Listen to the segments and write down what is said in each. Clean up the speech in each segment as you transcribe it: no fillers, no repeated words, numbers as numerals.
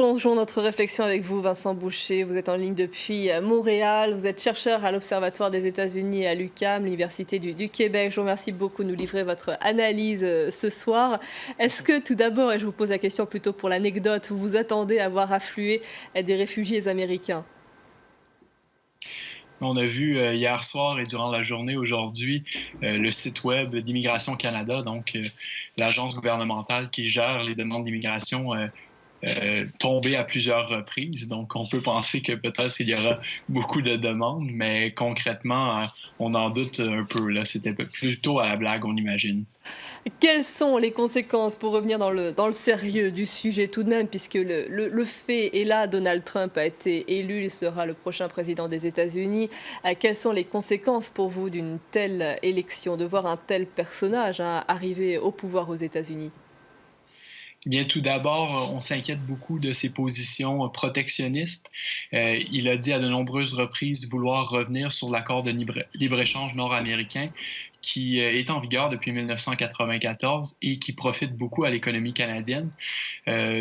Plongeons notre réflexion avec vous, Vincent Boucher. Vous êtes en ligne depuis Montréal. Vous êtes chercheur à l'Observatoire des États-Unis à l'UQAM, l'Université du Québec. Je vous remercie beaucoup de nous livrer votre analyse ce soir. Est-ce que tout d'abord, et je vous pose la question plutôt pour l'anecdote, vous vous attendez à voir affluer des réfugiés américains? On a vu hier soir et durant la journée aujourd'hui le site web d'Immigration Canada, donc l'agence gouvernementale qui gère les demandes d'immigration, tomber à plusieurs reprises. Donc, on peut penser que peut-être il y aura beaucoup de demandes, mais concrètement, on en doute un peu. Là, c'était plutôt à la blague, on imagine. Quelles sont les conséquences, pour revenir dans le sérieux du sujet tout de même, puisque le fait est là, Donald Trump a été élu, il sera le prochain président des États-Unis. Quelles sont les conséquences pour vous d'une telle élection, de voir un tel personnage arriver au pouvoir aux États-Unis? Eh bien, tout d'abord, on s'inquiète beaucoup de ses positions protectionnistes. Il a dit à de nombreuses reprises vouloir revenir sur l'accord de libre-échange nord-américain qui est en vigueur depuis 1994 et qui profite beaucoup à l'économie canadienne.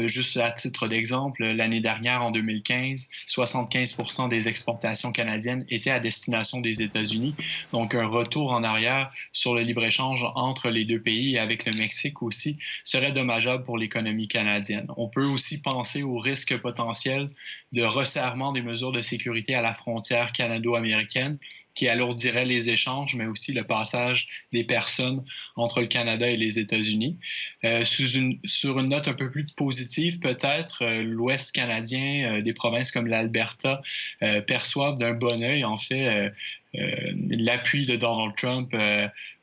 Juste à titre d'exemple, l'année dernière, en 2015, 75% des exportations canadiennes étaient à destination des États-Unis. Donc, un retour en arrière sur le libre-échange entre les deux pays et avec le Mexique aussi serait dommageable pour l'économie canadienne. On peut aussi penser au risque potentiel de resserrement des mesures de sécurité à la frontière canado-américaine qui alourdirait les échanges, mais aussi le passage des personnes entre le Canada et les États-Unis. Sur une note un peu plus positive, peut-être, l'Ouest canadien, des provinces comme l'Alberta, perçoivent d'un bon œil, en fait, l'appui de Donald Trump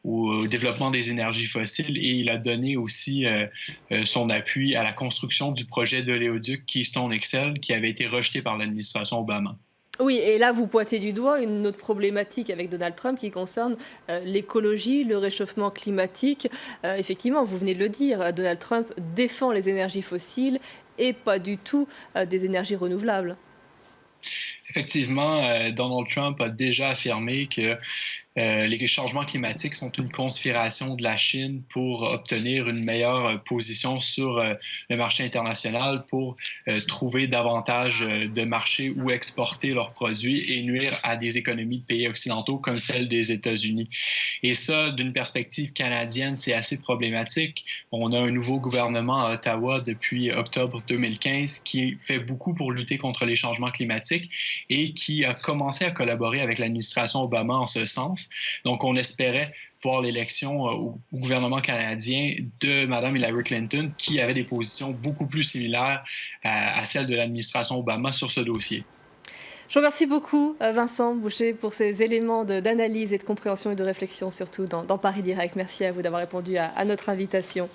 au développement des énergies fossiles et il a donné aussi son appui à la construction du projet d'oléoduc Keystone XL qui avait été rejeté par l'administration Obama. Oui, et là, vous pointez du doigt une autre problématique avec Donald Trump qui concerne l'écologie, le réchauffement climatique. Effectivement, vous venez de le dire, Donald Trump défend les énergies fossiles et pas du tout des énergies renouvelables. Effectivement, Donald Trump a déjà affirmé que les changements climatiques sont une conspiration de la Chine pour obtenir une meilleure position sur le marché international, pour trouver davantage de marchés où exporter leurs produits et nuire à des économies de pays occidentaux comme celle des États-Unis. Et ça, d'une perspective canadienne, c'est assez problématique. On a un nouveau gouvernement à Ottawa depuis octobre 2015 qui fait beaucoup pour lutter contre les changements climatiques et qui a commencé à collaborer avec l'administration Obama en ce sens. Donc, on espérait voir l'élection au gouvernement canadien de Mme Hillary Clinton, qui avait des positions beaucoup plus similaires à celles de l'administration Obama sur ce dossier. Je vous remercie beaucoup, Vincent Boucher, pour ces éléments d'analyse et de compréhension et de réflexion, surtout dans Paris Direct. Merci à vous d'avoir répondu à notre invitation.